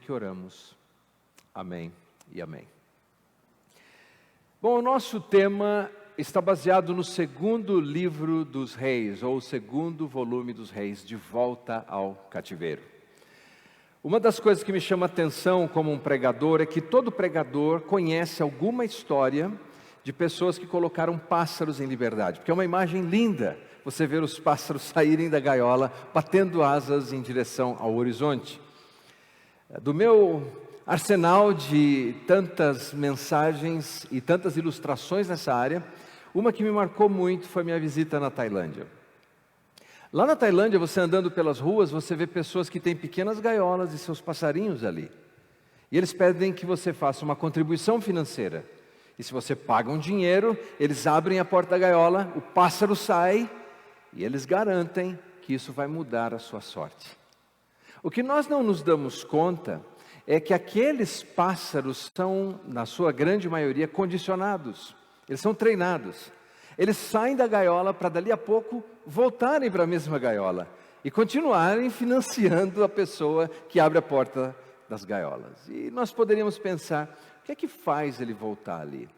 que oramos. Amém e amém. Bom, o nosso tema está baseado no segundo livro dos reis, ou o segundo volume dos reis, De Volta ao Cativeiro. Uma das coisas que me chama a atenção como um pregador é que todo pregador conhece alguma história de pessoas que colocaram pássaros em liberdade, porque é uma imagem linda você ver os pássaros saírem da gaiola, batendo asas em direção ao horizonte. Do meu arsenal de tantas mensagens e tantas ilustrações nessa área, uma que me marcou muito foi minha visita na Tailândia. Lá na Tailândia, você andando pelas ruas, você vê pessoas que têm pequenas gaiolas e seus passarinhos ali. E eles pedem que você faça uma contribuição financeira. E se você paga um dinheiro, eles abrem a porta da gaiola, o pássaro sai e eles garantem que isso vai mudar a sua sorte. O que nós não nos damos conta é que aqueles pássaros são, na sua grande maioria, condicionados. Eles são treinados. Eles saem da gaiola para dali a pouco voltarem para a mesma gaiola e continuarem financiando a pessoa que abre a porta das gaiolas. E nós poderíamos pensar, o que é que faz ele voltar ali?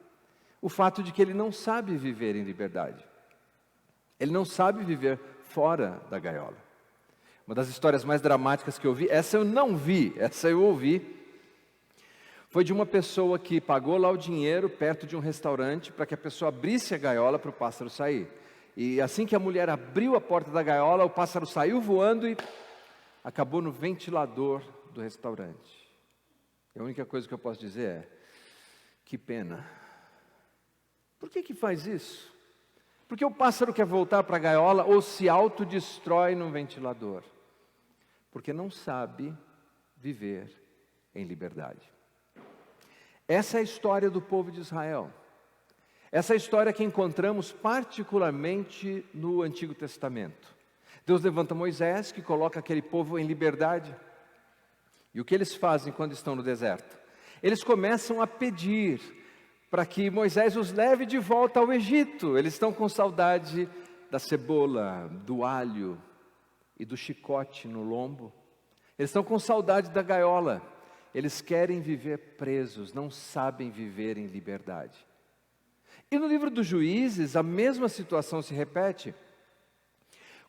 O fato de que ele não sabe viver em liberdade. Ele não sabe viver fora da gaiola. Uma das histórias mais dramáticas que eu vi, essa eu não vi, essa eu ouvi, foi de uma pessoa que pagou lá o dinheiro perto de um restaurante para que a pessoa abrisse a gaiola para o pássaro sair. E assim que a mulher abriu a porta da gaiola, o pássaro saiu voando e acabou no ventilador do restaurante. E a única coisa que eu posso dizer é, que pena. Por que faz isso? Porque o pássaro quer voltar para a gaiola ou se autodestrói no ventilador? Porque não sabe viver em liberdade. Essa é a história do povo de Israel. Essa é a história que encontramos particularmente no Antigo Testamento. Deus levanta Moisés, que coloca aquele povo em liberdade. E o que eles fazem quando estão no deserto? Eles começam a pedir para que Moisés os leve de volta ao Egito. Eles estão com saudade da cebola, do alho e do chicote no lombo. Eles estão com saudade da gaiola. Eles querem viver presos, não sabem viver em liberdade. E no livro dos Juízes, a mesma situação se repete,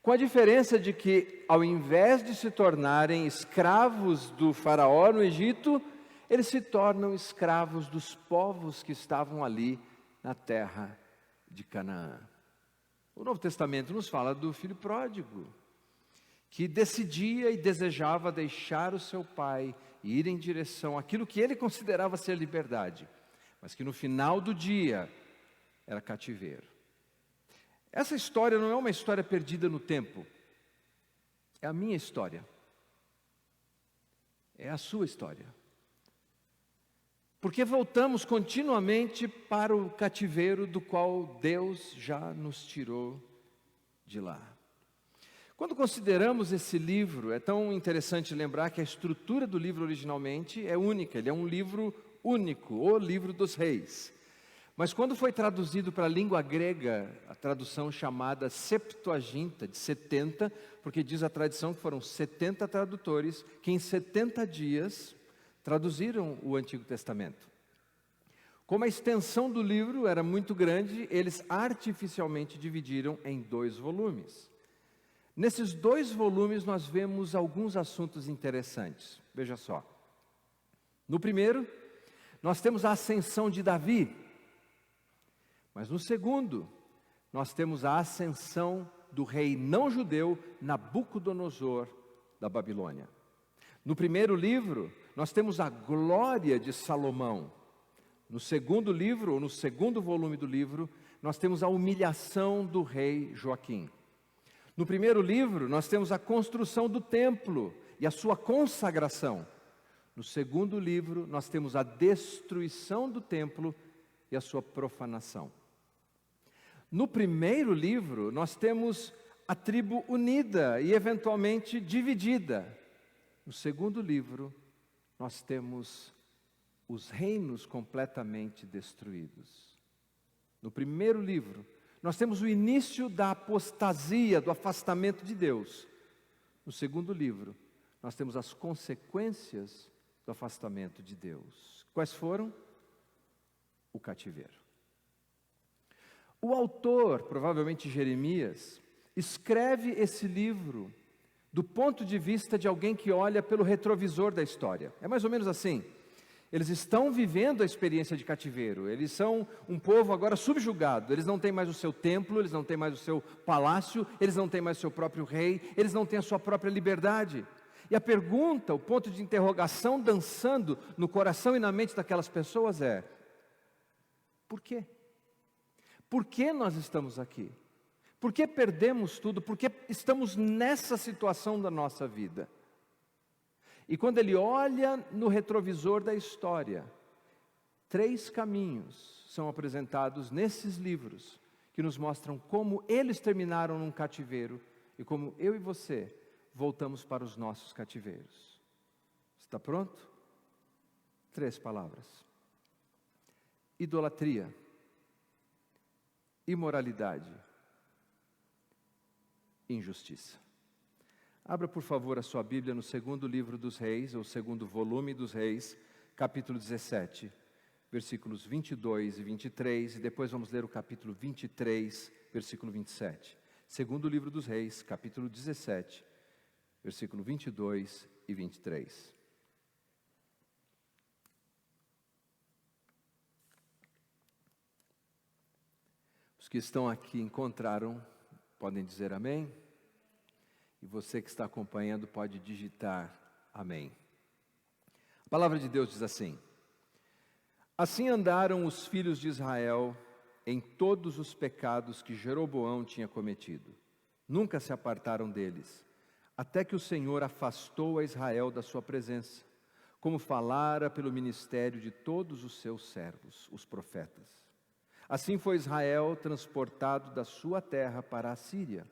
com a diferença de que, ao invés de se tornarem escravos do faraó no Egito, eles se tornam escravos dos povos que estavam ali na terra de Canaã. O Novo Testamento nos fala do filho pródigo, que decidia e desejava deixar o seu pai e ir em direção àquilo que ele considerava ser liberdade, mas que no final do dia era cativeiro. Essa história não é uma história perdida no tempo, é a minha história, é a sua história. Porque voltamos continuamente para o cativeiro do qual Deus já nos tirou de lá. Quando consideramos esse livro, é tão interessante lembrar que a estrutura do livro originalmente é única, ele é um livro único, o livro dos reis. Mas quando foi traduzido para a língua grega, a tradução chamada Septuaginta, de 70, porque diz a tradição que foram 70 tradutores que em 70 dias traduziram o Antigo Testamento. Como a extensão do livro era muito grande, eles artificialmente dividiram em 2 volumes. Nesses 2 volumes nós vemos alguns assuntos interessantes. Veja só. No primeiro, nós temos a ascensão de Davi. Mas no segundo, nós temos a ascensão do rei não judeu Nabucodonosor da Babilônia. No primeiro livro, nós temos a glória de Salomão. No segundo livro, ou no segundo volume do livro, nós temos a humilhação do rei Joaquim. No primeiro livro, nós temos a construção do templo e a sua consagração. No segundo livro, nós temos a destruição do templo e a sua profanação. No primeiro livro, nós temos a tribo unida e eventualmente dividida. No segundo livro, nós temos os reinos completamente destruídos. No primeiro livro, nós temos o início da apostasia, do afastamento de Deus. No segundo livro, nós temos as consequências do afastamento de Deus. Quais foram? O cativeiro. O autor, provavelmente Jeremias, escreve esse livro do ponto de vista de alguém que olha pelo retrovisor da história. É mais ou menos assim. Eles estão vivendo a experiência de cativeiro. Eles são um povo agora subjugado. Eles não têm mais o seu templo, eles não têm mais o seu palácio, eles não têm mais o seu próprio rei, eles não têm a sua própria liberdade. E a pergunta, o ponto de interrogação dançando no coração e na mente daquelas pessoas é: por quê? Por que nós estamos aqui? Por que perdemos tudo? Por que estamos nessa situação da nossa vida? E quando ele olha no retrovisor da história, 3 caminhos são apresentados nesses livros, que nos mostram como eles terminaram num cativeiro e como eu e você voltamos para os nossos cativeiros. Está pronto? 3 palavras: idolatria, imoralidade, injustiça. Abra, por favor, a sua Bíblia no segundo livro dos Reis, ou segundo volume dos Reis, capítulo 17, versículos 22 e 23, e depois vamos ler o capítulo 23, versículo 27. Segundo livro dos Reis, capítulo 17, versículo 22 e 23. Os que estão aqui encontraram, podem dizer amém? E você que está acompanhando pode digitar amém. A palavra de Deus diz assim: assim andaram os filhos de Israel em todos os pecados que Jeroboão tinha cometido. Nunca se apartaram deles, até que o Senhor afastou a Israel da sua presença, como falara pelo ministério de todos os seus servos, os profetas. Assim foi Israel transportado da sua terra para a Síria,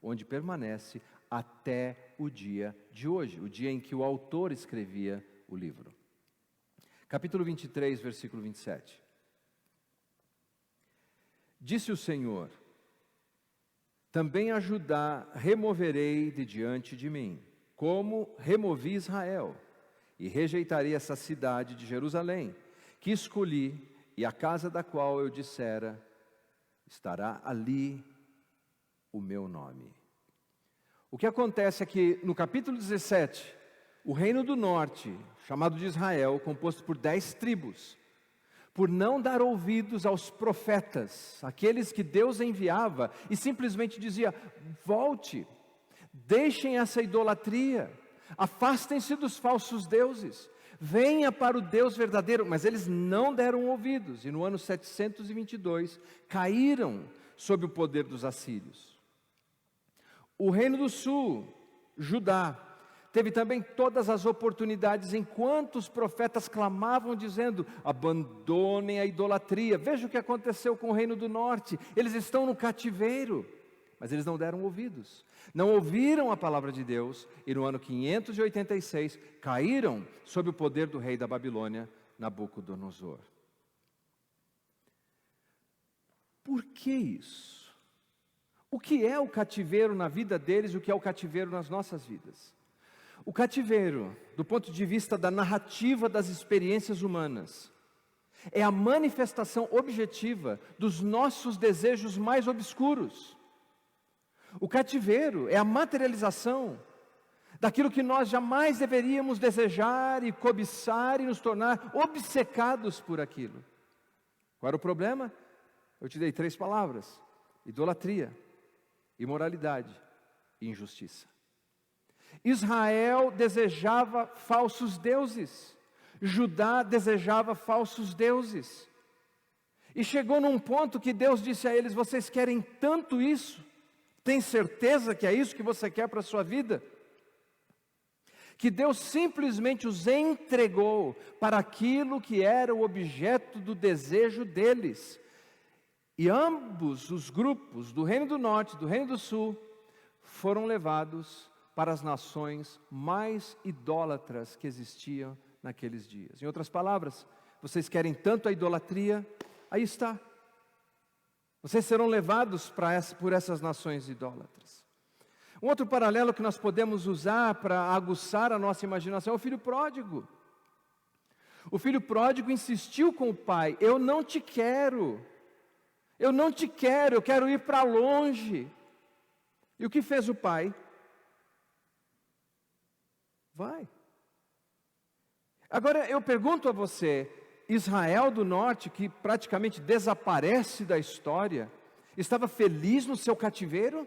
onde permanece até o dia de hoje, o dia em que o autor escrevia o livro. Capítulo 23, versículo 27. Disse o Senhor: também a Judá removerei de diante de mim, como removi Israel, e rejeitarei essa cidade de Jerusalém, que escolhi, e a casa da qual eu dissera: estará ali o meu nome. O que acontece é que no capítulo 17, o reino do norte, chamado de Israel, composto por 10 tribos, por não dar ouvidos aos profetas, aqueles que Deus enviava, e simplesmente dizia: volte, deixem essa idolatria, afastem-se dos falsos deuses, venha para o Deus verdadeiro. Mas eles não deram ouvidos, e no ano 722 caíram sob o poder dos assírios. O reino do sul, Judá, teve também todas as oportunidades, enquanto os profetas clamavam dizendo: abandonem a idolatria. Veja o que aconteceu com o reino do norte. Eles estão no cativeiro, mas eles não deram ouvidos, não ouviram a palavra de Deus, e no ano 586 caíram sob o poder do rei da Babilônia, Nabucodonosor. Por que isso? O que é o cativeiro na vida deles e o que é o cativeiro nas nossas vidas? O cativeiro, do ponto de vista da narrativa das experiências humanas, é a manifestação objetiva dos nossos desejos mais obscuros. O cativeiro é a materialização daquilo que nós jamais deveríamos desejar e cobiçar e nos tornar obcecados por aquilo. Qual era o problema? Eu te dei 3 palavras: idolatria, imoralidade e injustiça. Israel desejava falsos deuses, Judá desejava falsos deuses, e chegou num ponto que Deus disse a eles: vocês querem tanto isso? Tem certeza que é isso que você quer para a sua vida? Que Deus simplesmente os entregou para aquilo que era o objeto do desejo deles. E ambos os grupos, do reino do norte e do reino do sul, foram levados para as nações mais idólatras que existiam naqueles dias. Em outras palavras, vocês querem tanto a idolatria? Aí está. Vocês serão levados por essas nações idólatras. Um outro paralelo que nós podemos usar para aguçar a nossa imaginação é o filho pródigo. O filho pródigo insistiu com o pai: eu não te quero, eu quero ir para longe. E o que fez o pai? Vai. Agora eu pergunto a você, Israel do norte, que praticamente desaparece da história, estava feliz no seu cativeiro?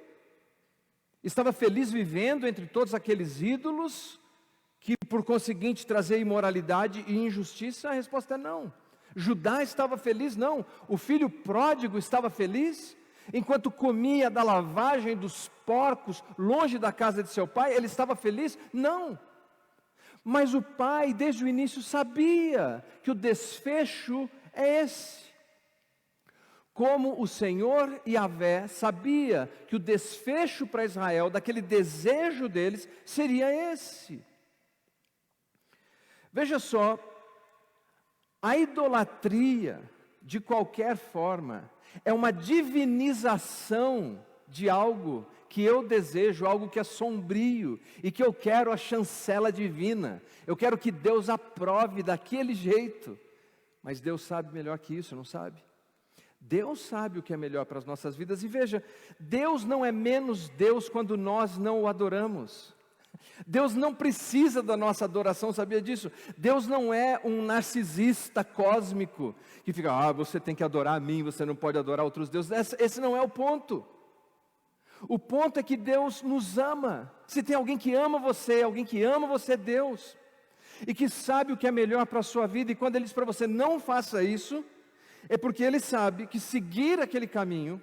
Estava feliz vivendo entre todos aqueles ídolos, que por conseguinte trazia imoralidade e injustiça? A resposta é não. Judá estava feliz? Não. O filho pródigo estava feliz? Enquanto comia da lavagem dos porcos, longe da casa de seu pai, ele estava feliz? Não. Mas o pai, desde o início, sabia que o desfecho é esse. Como o Senhor Yahvé sabia que o desfecho para Israel, daquele desejo deles, seria esse. Veja só, a idolatria, de qualquer forma, é uma divinização de algo que eu desejo, algo que é sombrio, e que eu quero a chancela divina. Eu quero que Deus aprove daquele jeito. Mas Deus sabe melhor que isso, não sabe? Deus sabe o que é melhor para as nossas vidas. E veja, Deus não é menos Deus quando nós não o adoramos. Deus não precisa da nossa adoração, sabia disso? Deus não é um narcisista cósmico, que fica, você tem que adorar a mim, você não pode adorar outros deuses. Esse não é o ponto. O ponto é que Deus nos ama. Se tem alguém que ama você, é Deus. E que sabe o que é melhor para a sua vida, e quando Ele diz para você, não faça isso, é porque Ele sabe que seguir aquele caminho,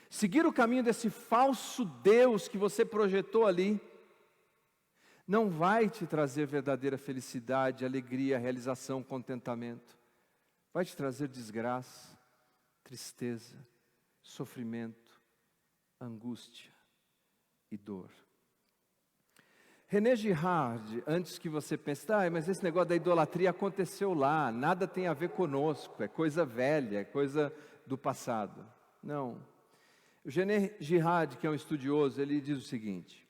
seguir o caminho desse falso Deus que você projetou ali, não vai te trazer verdadeira felicidade, alegria, realização, contentamento. Vai te trazer desgraça, tristeza, sofrimento, angústia e dor. René Girard, antes que você pense, mas esse negócio da idolatria aconteceu lá, nada tem a ver conosco, é coisa velha, é coisa do passado. Não. O René Girard, que é um estudioso, ele diz o seguinte: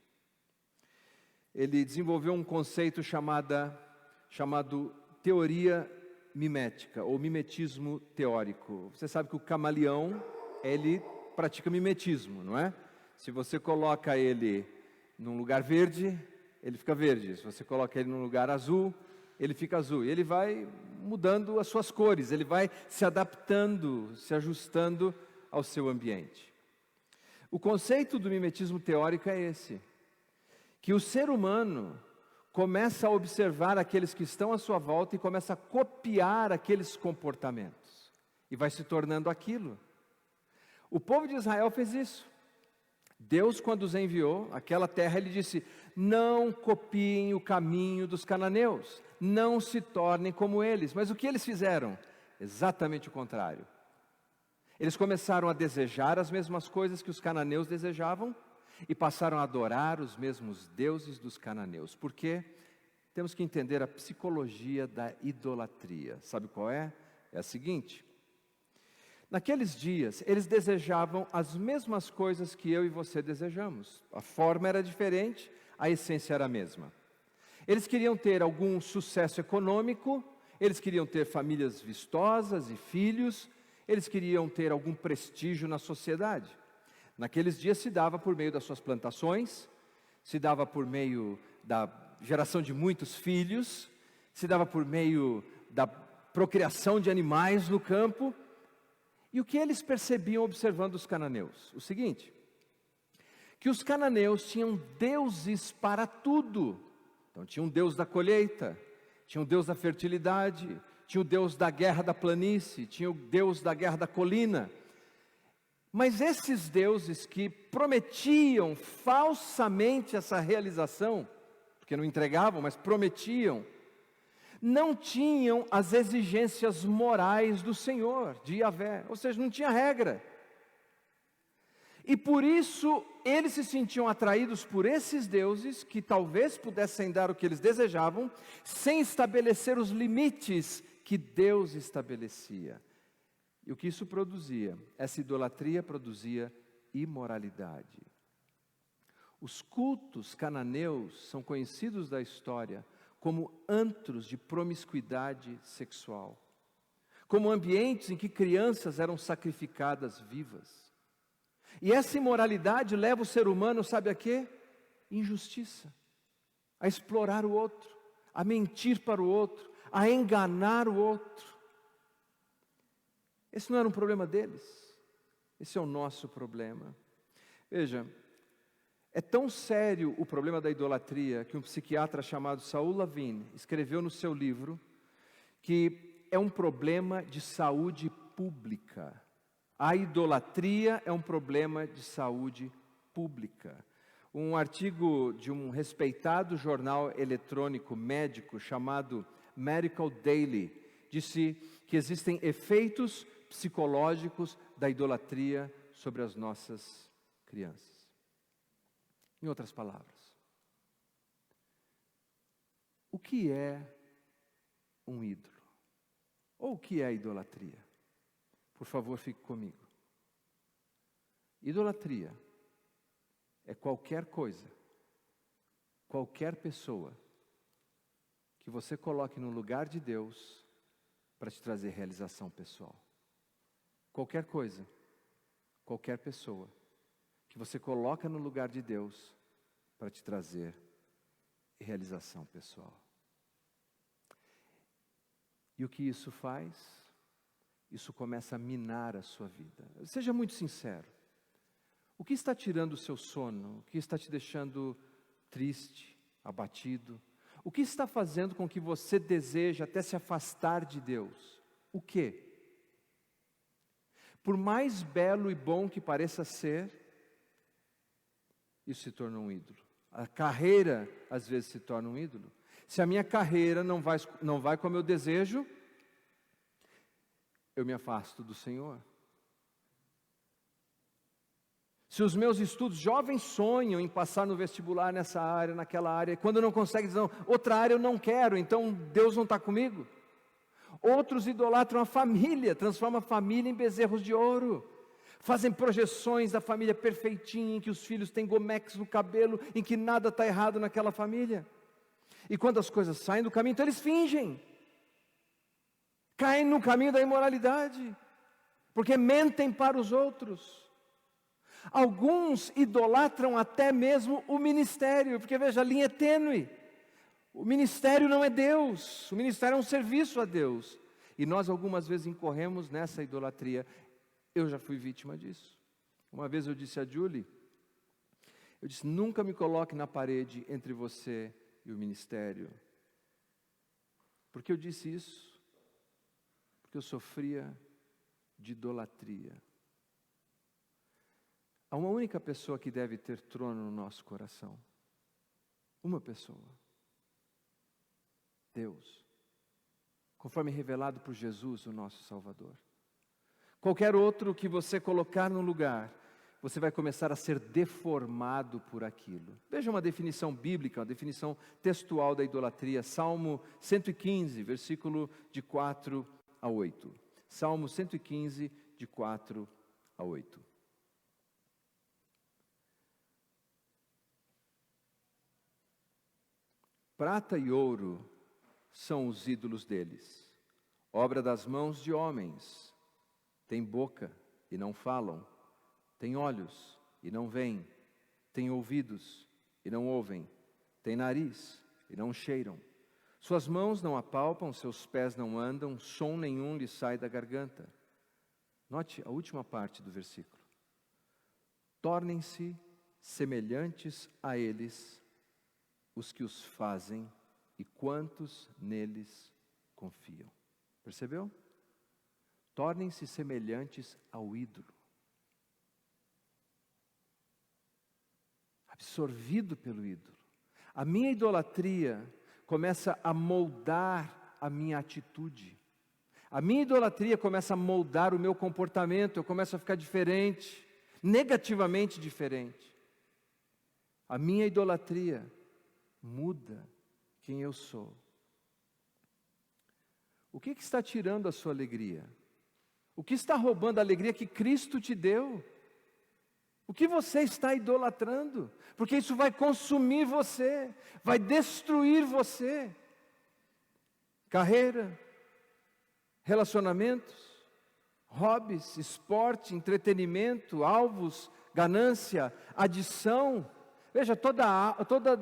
ele desenvolveu um conceito chamado teoria mimética, ou mimetismo teórico. Você sabe que o camaleão, ele pratica mimetismo, não é? Se você coloca ele num lugar verde, ele fica verde. Se você coloca ele num lugar azul, ele fica azul. E ele vai mudando as suas cores, ele vai se adaptando, se ajustando ao seu ambiente. O conceito do mimetismo teórico é esse: que o ser humano começa a observar aqueles que estão à sua volta e começa a copiar aqueles comportamentos, e vai se tornando aquilo. O povo de Israel fez isso. Deus, quando os enviou àquela terra, Ele disse: não copiem o caminho dos cananeus, não se tornem como eles. Mas o que eles fizeram? Exatamente o contrário. Eles começaram a desejar as mesmas coisas que os cananeus desejavam, e passaram a adorar os mesmos deuses dos cananeus. Por quê? Temos que entender a psicologia da idolatria. Sabe qual é? É a seguinte: naqueles dias, eles desejavam as mesmas coisas que eu e você desejamos. A forma era diferente, a essência era a mesma. Eles queriam ter algum sucesso econômico, eles queriam ter famílias vistosas e filhos, eles queriam ter algum prestígio na sociedade. Naqueles dias se dava por meio das suas plantações, se dava por meio da geração de muitos filhos, se dava por meio da procriação de animais no campo. E o que eles percebiam observando os cananeus? O seguinte: que os cananeus tinham deuses para tudo. Então tinha um deus da colheita, tinha um deus da fertilidade, tinha o deus da guerra da planície, tinha o deus da guerra da colina. Mas esses deuses que prometiam falsamente essa realização, porque não entregavam, mas prometiam, não tinham as exigências morais do Senhor, de Yahvé, ou seja, não tinha regra. E por isso eles se sentiam atraídos por esses deuses, que talvez pudessem dar o que eles desejavam, sem estabelecer os limites que Deus estabelecia. E o que isso produzia? Essa idolatria produzia imoralidade. Os cultos cananeus são conhecidos da história como antros de promiscuidade sexual, como ambientes em que crianças eram sacrificadas vivas. E essa imoralidade leva o ser humano, sabe a quê? Injustiça, a explorar o outro, a mentir para o outro, a enganar o outro. Esse não era um problema deles, esse é o nosso problema. Veja, é tão sério o problema da idolatria que um psiquiatra chamado Saul Lavin escreveu no seu livro que é um problema de saúde pública. A idolatria é um problema de saúde pública. Um artigo de um respeitado jornal eletrônico médico chamado Medical Daily disse que existem efeitos psicológicos da idolatria sobre as nossas crianças. Em outras palavras, o que é um ídolo? Ou o que é a idolatria? Por favor, fique comigo. Idolatria é qualquer coisa, qualquer pessoa que você coloque no lugar de Deus para te trazer realização pessoal. Qualquer coisa, qualquer pessoa que você coloca no lugar de Deus para te trazer realização pessoal. E o que isso faz? Isso começa a minar a sua vida. Seja muito sincero. O que está tirando o seu sono? O que está te deixando triste, abatido? O que está fazendo com que você deseje até se afastar de Deus? O quê? Por mais belo e bom que pareça ser, isso se torna um ídolo. A carreira, às vezes, se torna um ídolo. Se a minha carreira não vai como eu desejo, eu me afasto do Senhor. Se os meus estudos, jovens sonham em passar no vestibular nessa área, naquela área, e quando não conseguem, dizem, outra área eu não quero, então Deus não está comigo. Outros idolatram a família, transformam a família em bezerros de ouro. Fazem projeções da família perfeitinha, em que os filhos têm gomex no cabelo, em que nada está errado naquela família. E quando as coisas saem do caminho, então eles fingem. Caem no caminho da imoralidade, porque mentem para os outros. Alguns idolatram até mesmo o ministério, porque veja, a linha é tênue. O ministério não é Deus, o ministério é um serviço a Deus. E nós algumas vezes incorremos nessa idolatria. Eu já fui vítima disso. Uma vez eu disse a Julie, nunca me coloque na parede entre você e o ministério. Por que eu disse isso? Porque eu sofria de idolatria. Há uma única pessoa que deve ter trono no nosso coração. Uma pessoa. Deus. Conforme revelado por Jesus, o nosso Salvador. Qualquer outro que você colocar no lugar, você vai começar a ser deformado por aquilo. Veja uma definição bíblica, uma definição textual da idolatria. Salmo 115, versículo de 4 a 8. Salmo 115, de 4 a 8. Prata e ouro são os ídolos deles, obra das mãos de homens. Tem boca e não falam, tem olhos e não veem, tem ouvidos e não ouvem, tem nariz e não cheiram. Suas mãos não apalpam, seus pés não andam, som nenhum lhe sai da garganta. Note a última parte do versículo. Tornem-se semelhantes a eles os que os fazem e quantos neles confiam. Percebeu? Tornem-se semelhantes ao ídolo. Absorvido pelo ídolo. A minha idolatria começa a moldar a minha atitude. A minha idolatria começa a moldar o meu comportamento. Eu começo a ficar diferente, negativamente diferente. A minha idolatria muda quem eu sou. O que está tirando a sua alegria? O que está roubando a alegria que Cristo te deu? O que você está idolatrando? Porque isso vai consumir você, vai destruir você. carreira, relacionamentos, hobbies, esporte, entretenimento, alvos, ganância, adição. Veja, toda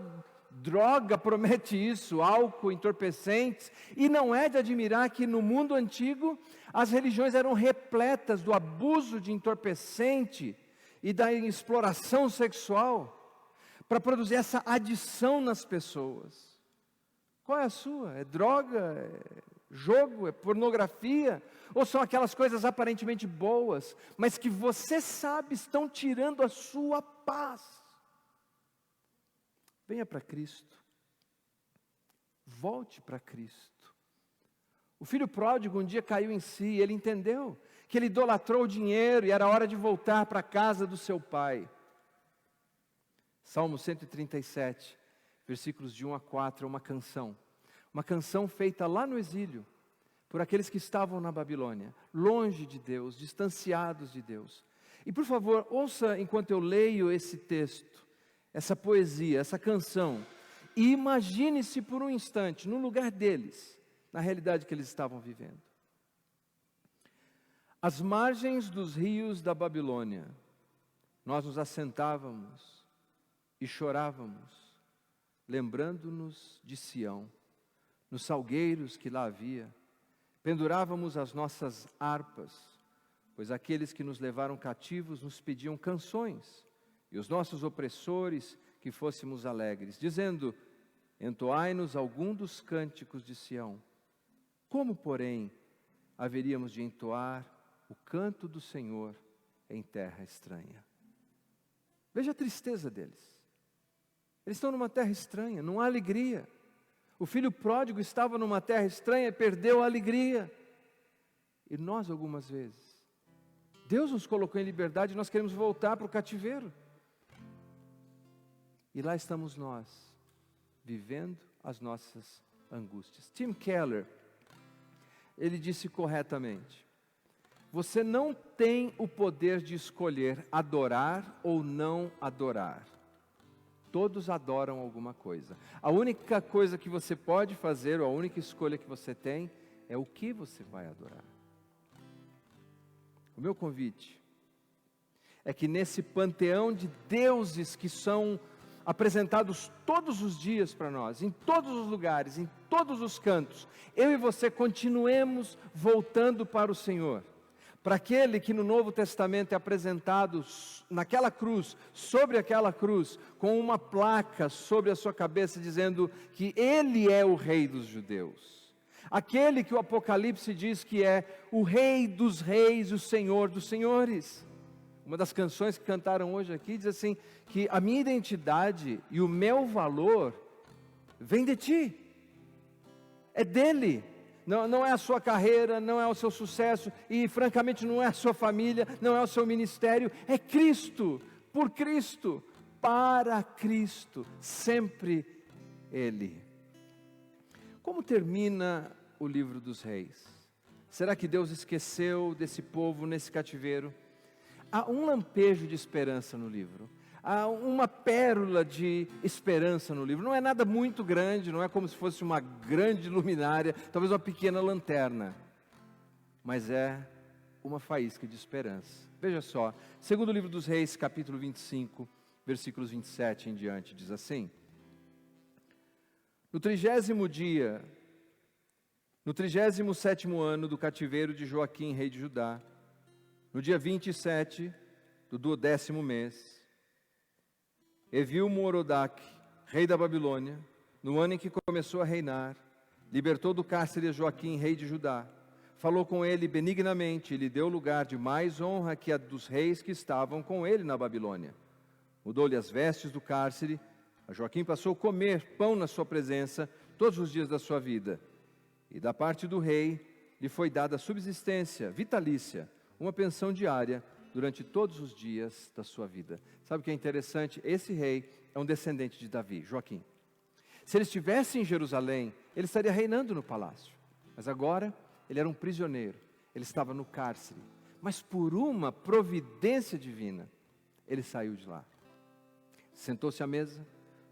droga promete isso, álcool, entorpecentes. E não é de admirar que no mundo antigo as religiões eram repletas do abuso de entorpecente e da exploração sexual para produzir essa adição nas pessoas. Qual é a sua? É droga? É jogo? É pornografia? Ou são aquelas coisas aparentemente boas, mas que você sabe estão tirando a sua paz? Venha para Cristo. Volte para Cristo. O filho pródigo um dia caiu em si, ele entendeu que ele idolatrou o dinheiro e era hora de voltar para a casa do seu pai. Salmo 137, versículos de 1 a 4, é uma canção feita lá no exílio, por aqueles que estavam na Babilônia, longe de Deus, distanciados de Deus. E por favor, ouça enquanto eu leio esse texto, essa poesia, essa canção, e imagine-se por um instante no lugar deles, na realidade que eles estavam vivendo. Às margens dos rios da Babilônia, nós nos assentávamos e chorávamos, lembrando-nos de Sião, nos salgueiros que lá havia, pendurávamos as nossas harpas, pois aqueles que nos levaram cativos nos pediam canções, e os nossos opressores que fôssemos alegres, dizendo: entoai-nos algum dos cânticos de Sião. Como, porém, haveríamos de entoar o canto do Senhor em terra estranha? Veja a tristeza deles. Eles estão numa terra estranha, não há alegria. O filho pródigo estava numa terra estranha e perdeu a alegria. E nós, algumas vezes, Deus nos colocou em liberdade e nós queremos voltar para o cativeiro. E lá estamos nós, vivendo as nossas angústias. Tim Keller, ele disse corretamente: você não tem o poder de escolher adorar ou não adorar. Todos adoram alguma coisa. A única coisa que você pode fazer, ou a única escolha que você tem, é o que você vai adorar. O meu convite é que nesse panteão de deuses que são apresentados todos os dias para nós, em todos os lugares, em todos os cantos, eu e você continuemos voltando para o Senhor, para aquele que no Novo Testamento é apresentado naquela cruz, sobre aquela cruz, com uma placa sobre a sua cabeça dizendo que Ele é o Rei dos Judeus, aquele que o Apocalipse diz que é o Rei dos Reis, o Senhor dos Senhores. Uma das canções que cantaram hoje aqui diz assim, que a minha identidade e o meu valor vem de Ti, é dEle, não é a sua carreira, não é o seu sucesso, e francamente não é a sua família, não é o seu ministério, é Cristo, por Cristo, para Cristo, sempre Ele. Como termina o livro dos Reis? Será que Deus esqueceu desse povo nesse cativeiro? Há um lampejo de esperança no livro, há uma pérola de esperança no livro. Não é nada muito grande, não é como se fosse uma grande luminária, talvez uma pequena lanterna, mas é uma faísca de esperança. Veja só, segundo livro dos Reis, capítulo 25, versículos 27 em diante, diz assim: no 30º dia, no 37º ano do cativeiro de Joaquim, rei de Judá, no dia 27 do 12º mês, Evil-Merodach, rei da Babilônia, no ano em que começou a reinar, libertou do cárcere Joaquim, rei de Judá, falou com ele benignamente e lhe deu lugar de mais honra que a dos reis que estavam com ele na Babilônia. Mudou-lhe as vestes do cárcere, a Joaquim passou a comer pão na sua presença todos os dias da sua vida. E da parte do rei lhe foi dada subsistência vitalícia, uma pensão diária durante todos os dias da sua vida. Sabe o que é interessante? Esse rei é um descendente de Davi, Joaquim. Se ele estivesse em Jerusalém, ele estaria reinando no palácio. Mas agora, ele era um prisioneiro, ele estava no cárcere. Mas por uma providência divina, ele saiu de lá. Sentou-se à mesa,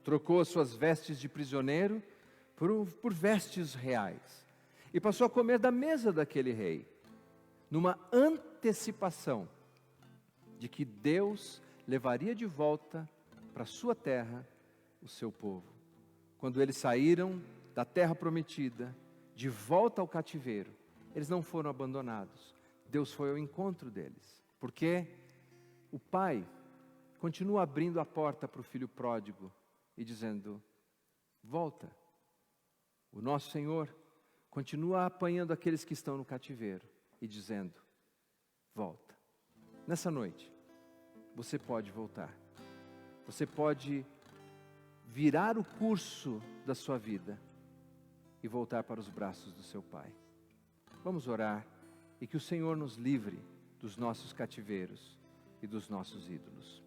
trocou as suas vestes de prisioneiro por vestes reais. e passou a comer da mesa daquele rei, numa antecipação de que Deus levaria de volta para a sua terra o seu povo. Quando eles saíram da terra prometida, de volta ao cativeiro, eles não foram abandonados. Deus foi ao encontro deles, porque o pai continua abrindo a porta para o filho pródigo e dizendo: volta. O nosso Senhor continua apanhando aqueles que estão no cativeiro e dizendo: volta. Nessa noite, você pode voltar. Você pode virar o curso da sua vida e voltar para os braços do seu Pai. Vamos orar e que o Senhor nos livre dos nossos cativeiros e dos nossos ídolos.